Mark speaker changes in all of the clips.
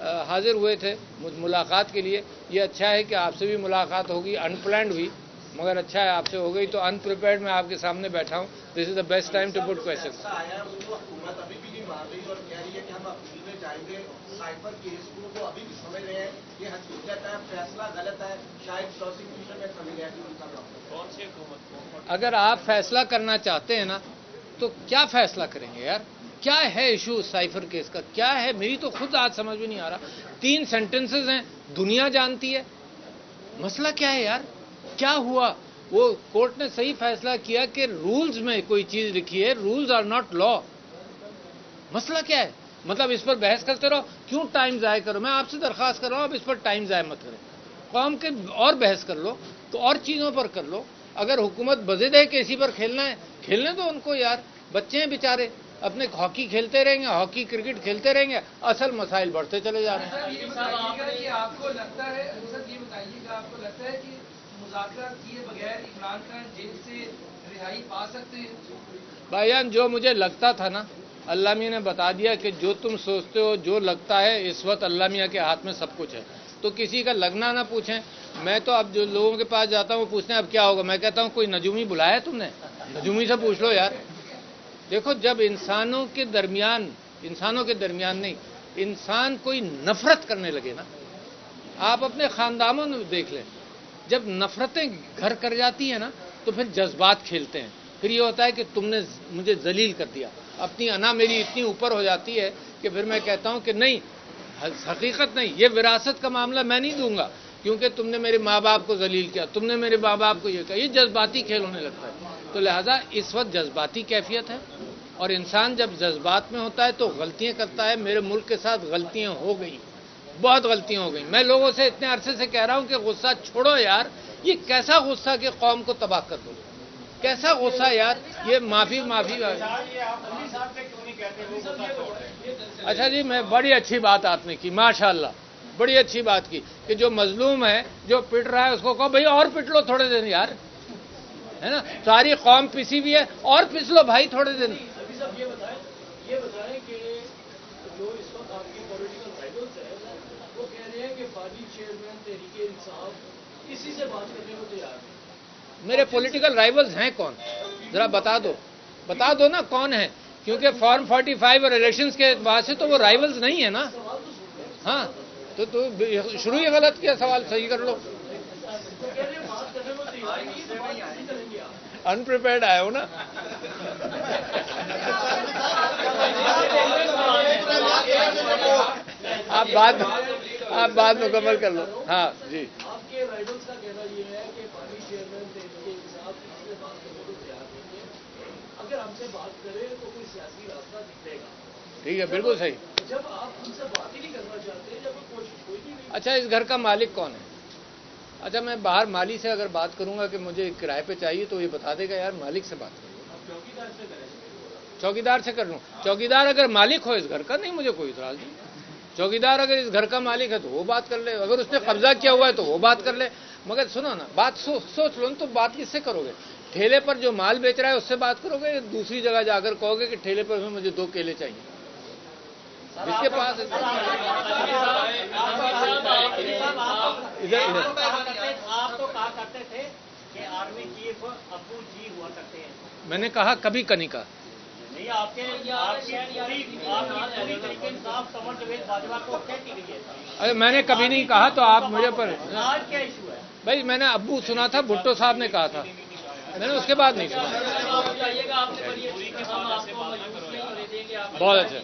Speaker 1: حاضر ہوئے تھے ملاقات کے لیے. یہ اچھا ہے کہ آپ سے بھی ملاقات ہوگی, انپلانڈ ہوئی مگر اچھا ہے آپ سے ہو گئی. تو انپریپیئرڈ میں آپ کے سامنے بیٹھا ہوں. This is the best time to put question.
Speaker 2: حکومت ابھی بھی نہیں مان رہی اور کہہ رہی ہے کہ ہم اپیل میں جائیں گے. سائفر کیس کو وہ ابھی بھی سمجھ رہے ہیں یہ حقیقت ہے, فیصلہ غلط ہے, شاید پروسیکیوشن میں کمی ہے. کون سی حکومت؟
Speaker 1: اگر آپ فیصلہ کرنا چاہتے ہیں نا تو کیا فیصلہ کریں گے یار؟ کیا ہے ایشو سائفر کیس کا؟ کیا ہے؟ میری تو خود آج سمجھ میں نہیں آ رہا. 3 سینٹنسز ہیں, دنیا جانتی ہے. مسئلہ کیا ہے یار؟ کیا ہوا؟ وہ کورٹ نے صحیح فیصلہ کیا کہ رولز میں کوئی چیز لکھی ہے, رولز آر ناٹ لا. مسئلہ کیا ہے؟ مطلب اس پر بحث کرتے رہو, کیوں ٹائم ضائع کرو؟ میں آپ سے درخواست کر رہا ہوں اب اس پر ٹائم ضائع مت کریں. قوم کے اور بحث کر لو تو اور چیزوں پر کر لو. اگر حکومت بضد ہے کہ اسی پر کھیلنا ہے, کھیلنے دو ان کو یار. بچے ہیں بیچارے, اپنے ہاکی کھیلتے رہیں گے, ہاکی کرکٹ کھیلتے رہیں گے, اصل مسائل بڑھتے چلے جا رہے ہیں.
Speaker 3: آپ کو لگتا ہے سر, یہ بتائیے کہ آپ کو لگتا ہے کہ مذاکرات کیے بغیر عمران خان جیل سے رہائی پا سکتے ہیں؟
Speaker 1: بھائی جان, جو مجھے لگتا تھا نا, اللہ میاں نے بتا دیا کہ جو تم سوچتے ہو, جو لگتا ہے اس وقت اللہ میاں کے ہاتھ میں سب کچھ ہے. تو کسی کا لگنا نہ پوچھیں. میں تو اب جو لوگوں کے پاس جاتا ہوں وہ پوچھتے ہیں اب کیا ہوگا. میں کہتا ہوں کوئی نجومی بلایا تم نے؟ نجومی سے پوچھ لو یار. دیکھو جب انسانوں کے درمیان نہیں, انسان کوئی نفرت کرنے لگے نا, آپ اپنے خاندانوں میں دیکھ لیں, جب نفرتیں گھر کر جاتی ہیں نا تو پھر جذبات کھیلتے ہیں. پھر یہ ہوتا ہے کہ تم نے مجھے ذلیل کر دیا. اپنی انا میری اتنی اوپر ہو جاتی ہے کہ پھر میں کہتا ہوں کہ نہیں, حقیقت نہیں, یہ وراثت کا معاملہ میں نہیں دوں گا کیونکہ تم نے میرے ماں باپ کو ذلیل کیا, تم نے میرے ماں باپ کو یہ کہا. یہ جذباتی کھیل ہونے لگتا ہے. تو لہذا اس وقت جذباتی کیفیت ہے, اور انسان جب جذبات میں ہوتا ہے تو غلطیاں کرتا ہے. میرے ملک کے ساتھ غلطیاں ہو گئیں, بہت غلطیاں ہو گئیں. میں لوگوں سے اتنے عرصے سے کہہ رہا ہوں کہ غصہ چھوڑو یار. یہ کیسا غصہ کہ قوم کو تباہ کر دو؟ کیسا غصہ یار؟ یہ معافی. اچھا جی, میں بڑی اچھی بات آپ نے کی, ماشاءاللہ بڑی اچھی بات کی کہ جو مظلوم ہے, جو پٹ رہا ہے, اس کو کہو بھائی اور پٹ لو تھوڑے دن یار, ہے نا. ساری قوم پسی ہوئی ہے, اور پس لو بھائی تھوڑے دن.
Speaker 2: یہ بتائیں کہ جو اس وقت آپ کی پولیٹیکل رائولز ہیں وہ کہہ رہے ہیں کہ باغی چیئرمین تحریک انصاف اسی سے بات کرنے کو تیار ہے.
Speaker 1: میرے پولیٹیکل رائولز ہیں کون؟ ذرا بتا دو نا کون ہیں, کیونکہ فارم 45 اور الیکشنز کے اعتبار سے تو وہ رائولز نہیں ہے نا. ہاں تو شروع ہی غلط کیا, سوال صحیح کر لو. انپریپیئرڈ آئے ہو نا. آپ بات مکمل کر لو. ہاں جی.
Speaker 2: آپ کے رائولز کا کہنا یہ ہے کہ باغی چیئرمین تحریک انصاف اس سے بات کرنے کو تیار نہیں ہے. اگر ہم سے بات کرے تو کوئی سیاسی راستہ دکھے گا.
Speaker 1: ٹھیک ہے, بالکل صحیح.
Speaker 2: جب آپ ان سے بات ہی نہیں کرنا چاہتے, جب کوشش کوئی نہیں.
Speaker 1: اچھا, اس گھر کا مالک کون ہے؟ اچھا, میں باہر مالی سے اگر بات کروں گا کہ مجھے کرائے پہ چاہیے تو یہ بتا دے گا یار مالک سے بات کروں. چوکیدار سے کر لوں. چوکیدار اگر مالک ہو اس گھر کا, نہیں مجھے کوئی اعتراض نہیں. چوکیدار اگر اس گھر کا مالک ہے تو وہ بات کر لے, اگر اس نے قبضہ کیا ہوا ہے تو وہ بات کر لے. مگر سنو نا, بات سوچ لو نا, تو بات کس سے کرو گے؟ ٹھیلے پر جو مال بیچ رہا ہے اس سے بات کرو گے, دوسری جگہ جا کر کہو گے کہ ٹھیلے پر مجھے 2 کیلے چاہیے. جس کے پاس
Speaker 2: آپ تو کہا کرتے تھے کہ آرمی چیف ابو جی ہوا کرتے ہیں.
Speaker 1: میں نے کہا کبھی کنی کا
Speaker 2: نہیں, آپ کے طریقے انصاف کمر جاوید باجوہ کو کہتی گئی ہے.
Speaker 1: ارے میں نے کبھی نہیں کہا, تو آپ مجھے پر
Speaker 2: آج کیا ایشو ہے
Speaker 1: بھائی؟ میں نے ابو سنا تھا, بھٹو صاحب نے کہا تھا, میں نے اس کے بعد نہیں سنا. بہت اچھا.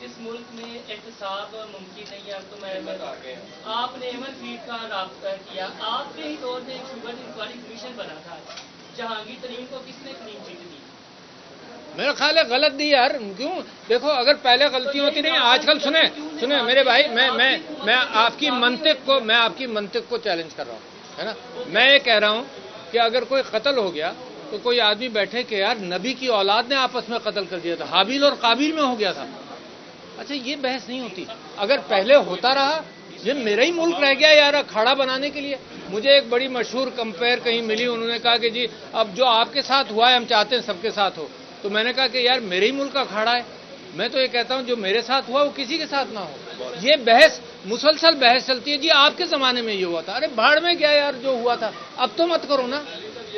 Speaker 3: اس ملک میں احتساب ممکن نہیں ہے. تو آپ نے ایمن فیڈ کا رابطہ کیا, آپ کے ہی دور میں ایک شوگر انکوائری کمیشن بنا تھا. جہانگیر ترین کو کس نے کلین چٹ دی؟
Speaker 1: میرا خیال ہے غلط دی یار. کیوں؟ دیکھو اگر پہلے غلطی ہوتی نہیں, آج کل سنیں میرے بھائی, میں آپ کی منطق کو چیلنج کر رہا ہوں, ہے نا. میں یہ کہہ رہا ہوں کہ اگر کوئی قتل ہو گیا تو کوئی آدمی بیٹھے کہ یار نبی کی اولاد نے آپس میں قتل کر دیا تھا, حابیل اور قابیل میں ہو گیا تھا. اچھا, یہ بحث نہیں ہوتی. اگر پہلے ہوتا رہا, یہ میرا ہی ملک رہ گیا یار اکھاڑا بنانے کے لیے. مجھے ایک بڑی مشہور کمپیئر کہیں ملی, انہوں نے کہا کہ جی اب جو آپ کے ساتھ ہوا ہے ہم چاہتے ہیں سب کے ساتھ ہو. تو میں نے کہا کہ یار میرے ہی ملک کا اکھاڑا ہے. میں تو یہ کہتا ہوں جو میرے ساتھ ہوا وہ کسی کے ساتھ نہ ہو. یہ بحث مسلسل بحث چلتی ہے جی آپ کے زمانے میں یہ ہوا تھا، ارے بھاڑ میں کیا یار جو ہوا تھا، اب تو مت کرو نا.